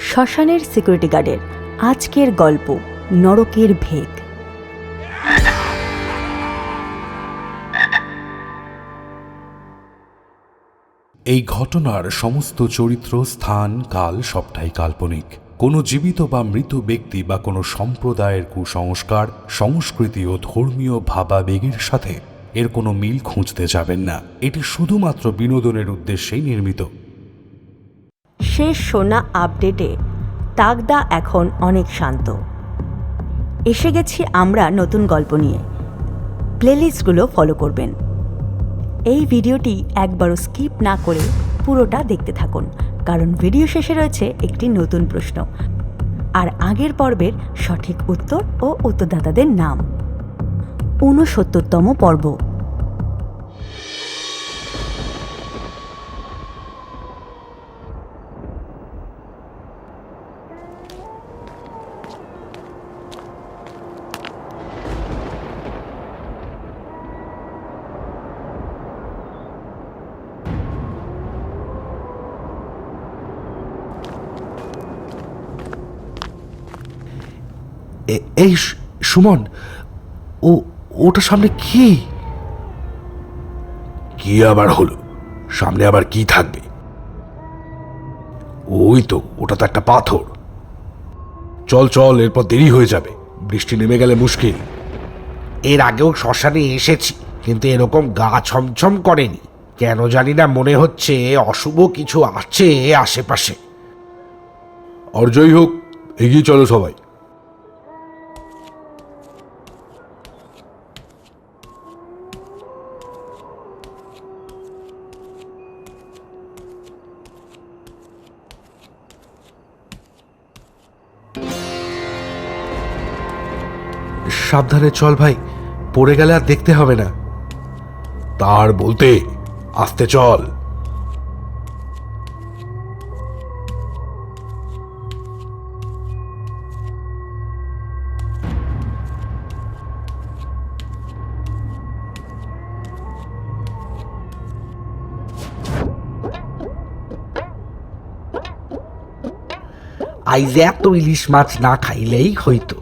শ্মশানের সিকিউরিটি গার্ডের আজকের গল্প নরকের ভেগ। এই ঘটনার সমস্ত চরিত্র, স্থান, কাল সবটাই কাল্পনিক। কোনো জীবিত বা মৃত ব্যক্তি বা কোনো সম্প্রদায়ের কুসংস্কার, সংস্কৃতি ও ধর্মীয় ভাবাবেগের সাথে এর কোনো মিল খুঁজতে যাবেন না। এটি শুধুমাত্র বিনোদনের উদ্দেশ্যেই নির্মিত। শেষ শোনা আপডেটে তাগদা এখন অনেক শান্ত। এসে গেছি আমরা নতুন গল্প নিয়ে। প্লেলিস্টগুলো ফলো করবেন। এই ভিডিওটি একবারও স্কিপ না করে পুরোটা দেখতে থাকুন, কারণ ভিডিও শেষে রয়েছে একটি নতুন প্রশ্ন আর আগের পর্বের সঠিক উত্তর ও উত্তরদাতাদের নাম। 69তম পর্ব। এই সুমন, ওটা সামনে কি? কি আবার হলো? সামনে আবার কি থাকবে? ওই তো, ওটা তো একটা পাথর। চল চল, এরপর দেরি হয়ে যাবে, বৃষ্টি নেমে গেলে মুশকিল। এর আগেও শ্মশানে এসেছি, কিন্তু এরকম গা ছমছম করেনি। কেন জানি না, মনে হচ্ছে অশুভ কিছু আছে আশেপাশে। আর যাই হোক, এগিয়ে চলো সবাই। সাবধানে চল ভাই, পড়ে গেলে আর দেখতে হবে না। তার বলতে, আস্তে চল। আইজ এত ইলিশ মাছ না খাইলেই হইতো।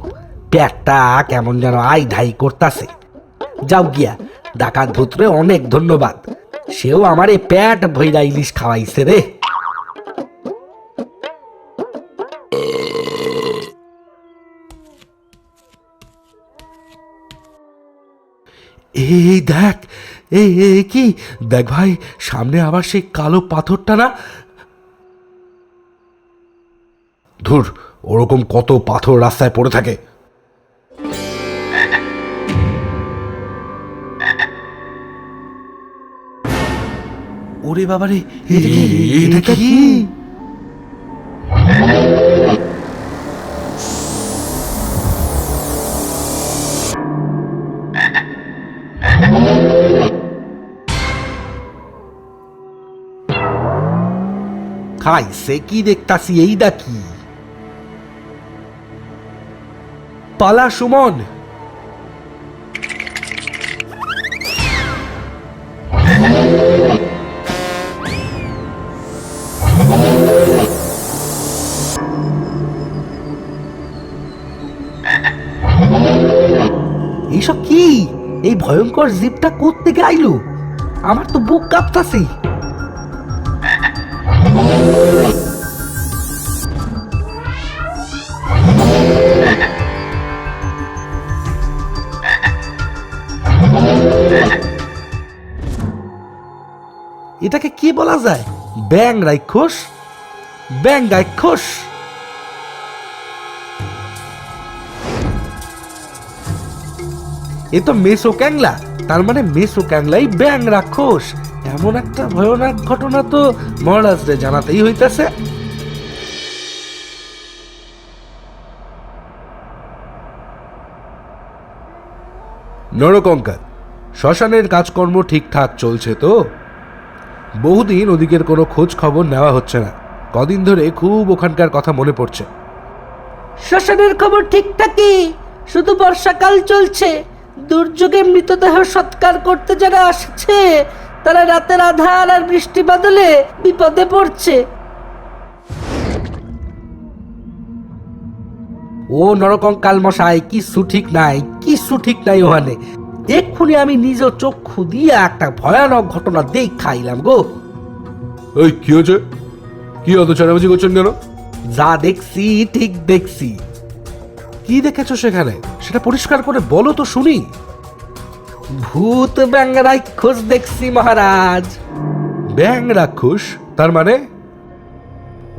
পেটটা কেমন যেন আই ধাই করতাছে। যাও গিয়া, ডাকাত ভূতরে অনেক ধন্যবাদ, সেও আমারে পেট ভইরা ইলিশ খাওয়াইছে রে। এই দেখ, এই কি দেখ ভাই, সামনে আবার সেই কালো পাথরটা না? ধুর, ওরকম কত পাথর রাস্তায় পড়ে থাকে। ওরে বাবারে, এটা কি? খাইছে কি দেখতাছি, এই দেখি। পালা সুমন। এইসব কি? এই ভয়ঙ্কর জিপটা কোত্থেকে আইলো? আমার তো বুক কাঁপতাছে। এটাকে কি বলা যায়? ব্যাং রাক্ষস? ব্যাং রাক্ষস? এ তো মেসো ক্যাংলা, তার মানে মেসো ক্যাংলাই ব্যাং রাক্ষস। এমন একটা ভয়ানক ঘটনা তো মহারাজরে জানাতেই হইতেছে। নরকঙ্কাল, শ্মশানের কাজকর্ম ঠিকঠাক চলছে তো? বহুদিন ওদিকের কোনো খোঁজ খবর নেওয়া হচ্ছে না। কদিন ধরে খুব ওখানকার কথা মনে পড়ছে। শ্মশানের খবর ঠিকঠাকই, শুধু বর্ষাকাল চলছে। দুর্যোগে মৃতদেহ সৎকার করতে যারা আসছে, তারা রাতের আধার আর বৃষ্টি বাদলে বিপদে পড়ছে। ও নরকঙ্কাল মশাই, কিচ্ছু ঠিক নাই, কিচ্ছু ঠিক নাই ওখানে। এক্ষুনি আমি নিজ চক্ষু দিয়ে একটা ভয়ানক ঘটনা খাইলাম গো। এই কি হয়েছে? কি অত চারাবাজি করছেন কেন? যা দেখছি ঠিক দেখছি। কি দেখেছো সেখানে, সেটা পরিষ্কার করে বলো তো শুনি। ভূত ব্যাঙ রাক্ষস দেখছি মহারাজ। ব্যাং রাক্ষস? তার মানে?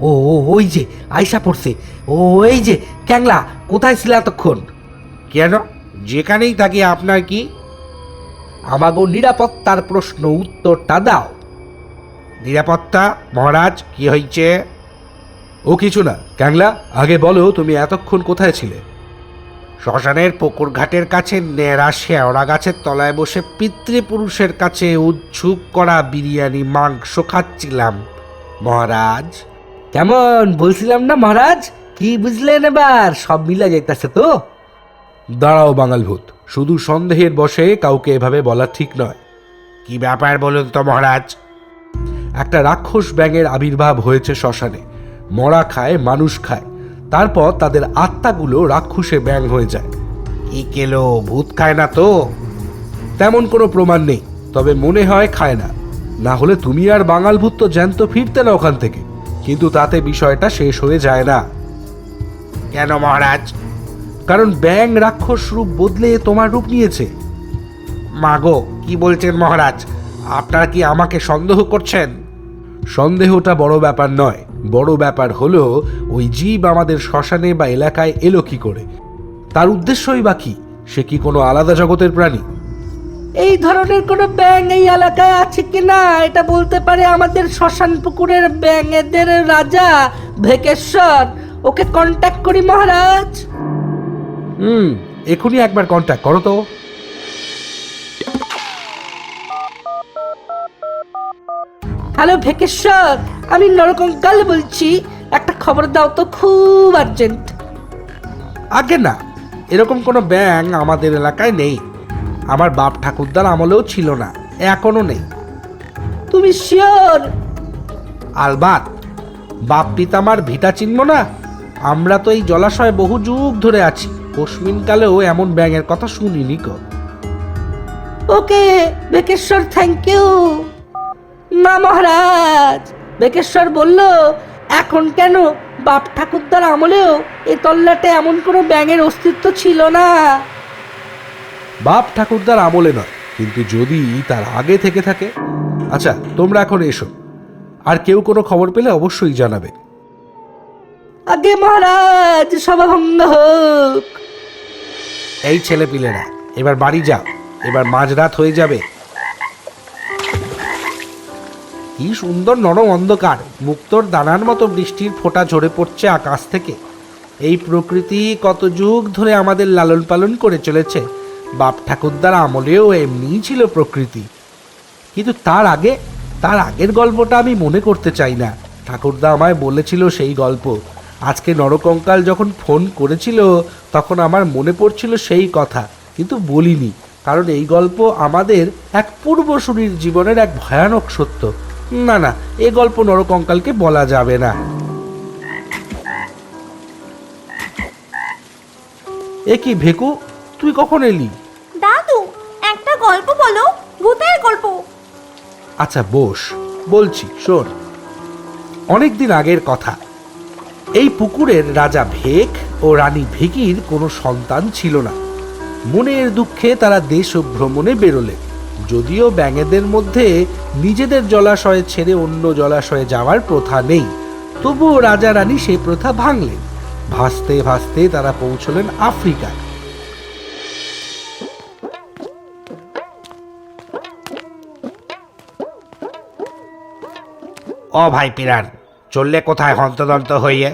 ও ওই যে আইসা পড়ছে। ও এই যে ক্যাংলা, কোথায় ছিল এতক্ষণ? কেন, যেখানেই থাকি আপনার কি? আমাগো নিরাপত্তার প্রশ্ন উত্তরটা দাও। নিরাপত্তা? মহারাজ, কি হয়েছে? ও কিছু না। ক্যাংলা, আগে বলো তুমি এতক্ষণ কোথায় ছিলে? শ্মশানের পুকুর ঘাটের কাছে নেড়া শেওড়া গাছের তলায় বসে পিতৃপুরুষের কাছে উৎসুক করা বিরিয়ানি মাংস খাচ্ছিলাম মহারাজ। কেমন বলছিলাম না মহারাজ? কি বুঝলেন এবার? সব মিলা যাইতেছে তো? দাঁড়াও বাঙাল ভূত, শুধু সন্দেহের বশে কাউকে এভাবে বলা ঠিক নয়। কি ব্যাপার বলুন তো মহারাজ? একটা রাক্ষস ব্যাঙের আবির্ভাব হয়েছে শ্মশানে। মরা খায়, মানুষ খায়, তারপর তাদের আত্মাগুলো রাক্ষসে ব্যাঙ হয়ে যায়। কি কেলো, ভূত খায় না তো? তেমন কোনো প্রমাণ নেই, তবে মনে হয় খায় না। না হলে তুমি আর বাঙাল ভূত তো জ্যান্ত ফিরতে না ওখান থেকে। কিন্তু তাতে বিষয়টা শেষ হয়ে যায় না। কেন মহারাজ? কারণ ব্যাঙ রাক্ষস রূপ বদলে তোমার রূপ নিয়েছে। মাগো, কি বলছেন মহারাজ? আপনারা কি আমাকে সন্দেহ করছেন? সন্দেহটা বড় ব্যাপার নয়, বড় ব্যাপার হলো ওই জীব আমাদের শ্মশানে বা এলাকায় এলো কি করে, তার উদ্দেশ্যই বা কি? সে কি কোনো আলাদা জগতের প্রাণী? এই ধরনের কোনো ব্যাঙ এই এলাকায় আছে কিনা এটা বলতে পারে আমাদের শ্মশান পুকুরের ব্যাঙেদের রাজা ভেকেশ্বর। ওকে কন্ট্যাক্ট করি মহারাজ। এখনই একবার কন্ট্যাক্ট করো তো। হ্যালো ভেকেশ্বর, আমি নরকঙ্কাল বলছি। একটা খবর দাও তো, খুব আর্জেন্ট। আগে না, এরকম কোনো ব্যাঙ আমাদের এলাকায় নেই। আমার বাপ ঠাকুরদার আমলেও ছিল না, এখনো নেই। তুমি শিওর? আলবাত। বাপ পিতামার ভিটা চিনব না? আমরা তো এই জলাশয়ে বহু যুগ ধরে আছি, কস্মিনকালেও এমন ব্যাঙের কথা শুনিনি কো। ওকে ভেকেশ্বর, থ্যাংক ইউ। না মহারাজ, ভেকেশ্বর বলল এখন কেন, বাপ ঠাকুরদার আমলেও এই তল্লাটে এমন কোনো ব্যাঙের অস্তিত্ব ছিল না। বাপ ঠাকুরদার আমলে নয়, কিন্তু যদি তার আগে থেকে থাকে। আচ্ছা, তোমরা এখন এসো, আর কেউ কোনো খবর পেলে অবশ্যই জানাবে। আগে মহারাজ, সভাভঙ্গ হোক। এই ছেলে পিলেরা, এবার বাড়ি যাও, এবার মাঝরাত হয়ে যাবে। কি সুন্দর নরম অন্ধকার, মুক্তোর দানার মতো বৃষ্টির ফোঁটা ঝরে পড়ছে আকাশ থেকে। এই প্রকৃতি কত যুগ ধরে আমাদের লালন পালন করে চলেছে। বাপ ঠাকুরদার আমলেও এমনিই ছিল প্রকৃতি। কিন্তু তার আগের গল্পটা আমি মনে করতে চাই না। ঠাকুরদা আমায় বলেছিল সেই গল্প। আজকে নরকঙ্কাল যখন ফোন করেছিল তখন আমার মনে পড়ছিল সেই কথা, কিন্তু বলিনি, কারণ এই গল্প আমাদের এক পূর্বসূরির জীবনের এক ভয়ানক সত্য। না না, এ গল্প নরকঙ্কালকে বলা যাবে না। এ কি ভেকু, তুই কখন এলি? দাদু, একটা গল্প বলো, ভূতের গল্প। আচ্ছা বস, বলছি শোন। অনেকদিন আগের কথা। এই পুকুরের রাজা ভেক ও রানী ভেকির কোনো সন্তান ছিল না। মনের দুঃখে তারা দেশ ভ্রমণে বেরোলেন। যদিও ব্যাঙেদের মধ্যে নিজেদের জলাশয়ে ছেড়ে অন্য জলাশয়ে যাওয়ার প্রথা নেই, তবুও রাজা রানী সেই প্রথা ভাঙলেন। ভাসতে ভাসতে তারা পৌঁছলেন আফ্রিকায়। ও ভাই পিরান, চললে কোথায় হন্তদন্ত হইয়ে?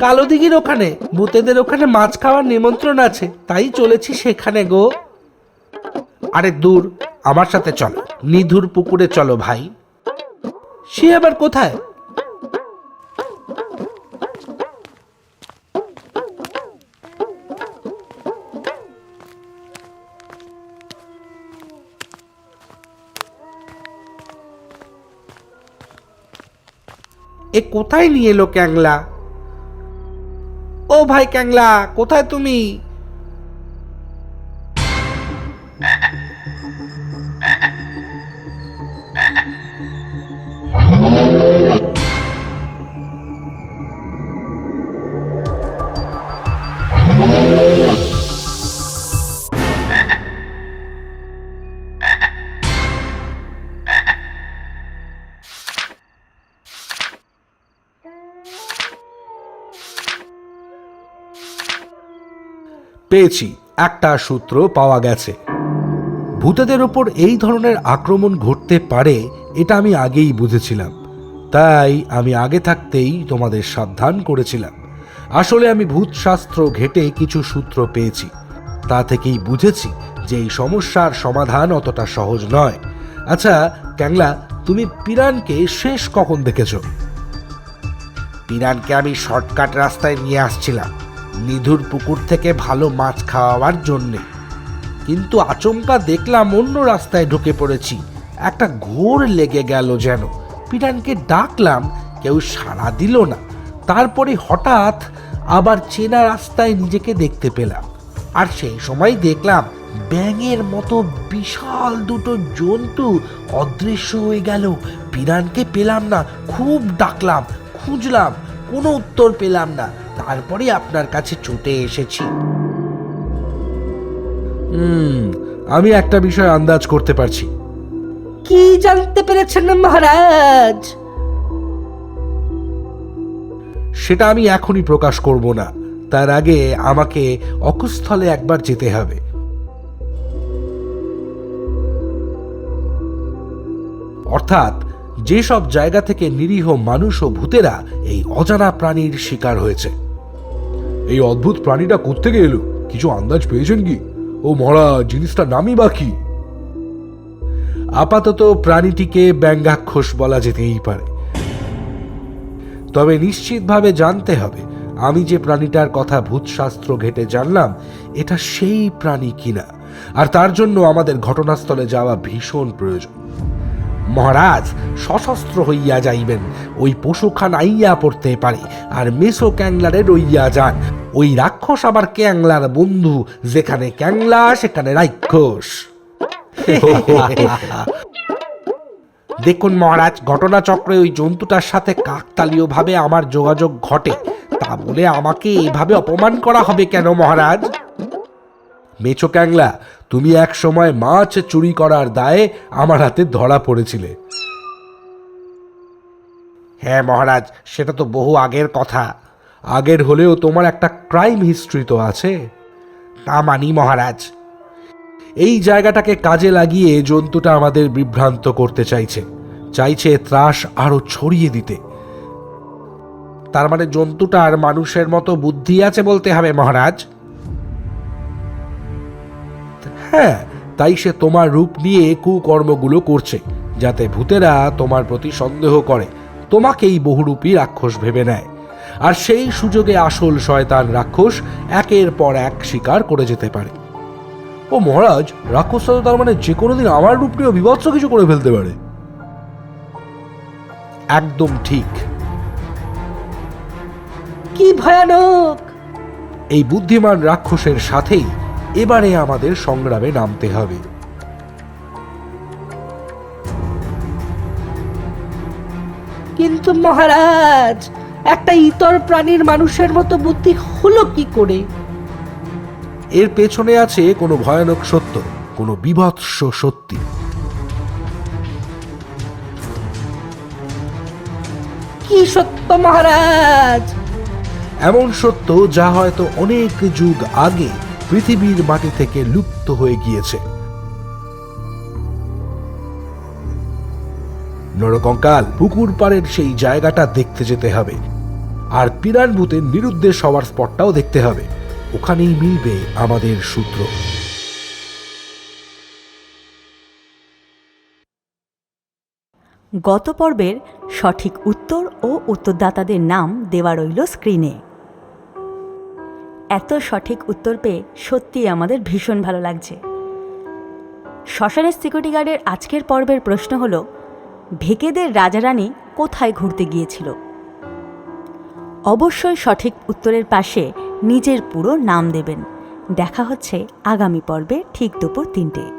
কালো দিঘির ওখানে, ভূতেদের ওখানে মাছ খাওয়ার নিমন্ত্রণ আছে, তাই চলেছি সেখানে গো। আরে দূর, আমার সাথে চলো, নিধুর পুকুরে চলো ভাই। সে আবার কোথায়? এ কোথায় নিয়ে এলো ক্যাংলা? ও ভাই ক্যাংলা, কোথায় তুমি? পেয়েছি, একটা সূত্র পাওয়া গেছে। ভূতেদের ওপর এই ধরনের আক্রমণ ঘটতে পারে এটা আমি আগেই বুঝেছিলাম, তাই আমি আগে থাকতেই তোমাদের সাবধান করেছিলাম। আসলে আমি ভূতশাস্ত্র ঘেটে কিছু সূত্র পেয়েছি, তা থেকেই বুঝেছি যে এই সমস্যার সমাধান অতটা সহজ নয়। আচ্ছা ক্যাংলা, তুমি পিরানকে শেষ কখন দেখেছো? পিরানকে আমি শর্টকাট রাস্তায় নিয়ে আসছিলাম নিধুর পুকুর থেকে ভালো মাছ খাওয়াবার জন্যে, কিন্তু আচমকা দেখলাম অন্য রাস্তায় ঢুকে পড়েছি। একটা ঘোর লেগে গেল যেন। পিরানকে ডাকলাম, কেউ সাড়া দিল না। তারপরে হঠাৎ আবার চেনা রাস্তায় নিজেকে দেখতে পেলাম, আর সেই সময় দেখলাম ব্যাঙের মতো বিশাল দুটো জন্তু অদৃশ্য হয়ে গেল। পিরানকে পেলাম না, খুব ডাকলাম, খুঁজলাম, কোনো উত্তর পেলাম না। তারপরে আপনার কাছে ছুটে এসেছি। আমি একটা বিষয় আন্দাজ করতে পারছি। কি জানতে পেরেছেন মহারাজ? সেটা আমি এখনই প্রকাশ করব না, তার আগে আমাকে অকুস্থলে একবার যেতে হবে। অর্থাৎ যেসব জায়গা থেকে নিরীহ মানুষ ও ভূতেরা এই অজানা প্রাণীর শিকার হয়েছে। এই অদ্ভুত প্রাণীটা কোত্থেকে এলো, কিছু আন্দাজ পেয়েছেন কি? ও মহারাজ, জিনিসটার নামই বা কি? আপাতত প্রাণীটিকে ব্যঙ্গাক্ষস বলা যেতেই পারে, তবে নিশ্চিতভাবে জানতে হবে আমি যে প্রাণীটার কথা ভূতশাস্ত্র ঘেটে জানলাম এটা সেই প্রাণী কিনা, আর তার জন্য আমাদের ঘটনাস্থলে যাওয়া ভীষণ প্রয়োজন। মহারাজ, সশস্ত্র হইয়া যাইবেন, ওই পশুখান আইয়া পড়তে পারে, আর মেসো ক্যাংলারে রইয়া যান। ওই রাক্ষস আবার ক্যাংলার বন্ধু, যেখানে ক্যাংলা সেখানে রাক্ষস। দেখুন মহারাজ, ঘটনাচক্রে ওই জন্তুটার সাথে কাকতালীয় ভাবে আমার যোগাযোগ ঘটে, তা বলে আমাকে এইভাবে অপমান করা হবে কেন মহারাজ? মেছো ক্যাংলা, তুমি এক সময় মাছ চুরি করার দায়ে আমার হাতে ধরা পড়েছিলে। হ্যাঁ মহারাজ, সেটা তো বহু আগের কথা। আগের হলেও তোমার একটা ক্রাইম হিস্ট্রি তো আছে। তা মানি মহারাজ। এই জায়গাটাকে কাজে লাগিয়ে জন্তুটা আমাদের বিভ্রান্ত করতে চাইছে ত্রাস আরো ছড়িয়ে দিতে। তার মানে জন্তুটার মানুষের মতো বুদ্ধি আছে বলতে হবে মহারাজ। হ্যাঁ, তাই সে তোমার রূপ নিয়ে কুকর্মগুলো করছে, যাতে ভূতেরা তোমার প্রতি সন্দেহ করে, তোমাকেই বহুরূপী রাক্ষস ভেবে নেয়, আর সেই সুযোগে আসল শয়তান রাক্ষস একের পর এক শিকার করে যেতে পারে। ও মহারাজ, রাক্ষসটা তো তার মানে যে কোনো দিন আমার রূপ নিয়ে বিভৎস কিছু করে ফেলতে পারে। একদম ঠিক। কি ভয়ানক! এই বুদ্ধিমান রাক্ষসের সাথেই এবারে আমাদের সংগ্রামে নামতে হবে। কিন্তু মহারাজ, একটা ইতর প্রাণীর মানুষের মতো বুদ্ধি হলো কি করে? এর পেছনে আছে কোনো ভয়ানক সত্য, কোনো বিভৎস সত্যি। কি সত্য মহারাজ? এমন সত্য যা হয়তো অনেক যুগ আগে পৃথিবীর মাটি থেকে লুপ্ত হয়ে গিয়েছে। নরকঙ্কাল, পুকুর পাড়ের সেই জায়গাটা দেখতে যেতে হবে, আর পিরান ভূতের নিরুদ্দেশ হওয়ার স্পটটাও দেখতে হবে। ওখানেই মিলবে আমাদের সূত্র। গত পর্বের সঠিক উত্তর ও উত্তরদাতাদের নাম দেওয়া রইল স্ক্রিনে। এত সঠিক উত্তর পেয়ে সত্যিই আমাদের ভীষণ ভালো লাগছে। শ্মশানের সিকিউরিটি গার্ডের আজকের পর্বের প্রশ্ন হল, ভেকেদের রাজারানী কোথায় ঘুরতে গিয়েছিল? অবশ্যই সঠিক উত্তরের পাশে নিজের পুরো নাম দেবেন। দেখা হচ্ছে আগামী পর্বে ঠিক দুপুর 3টে।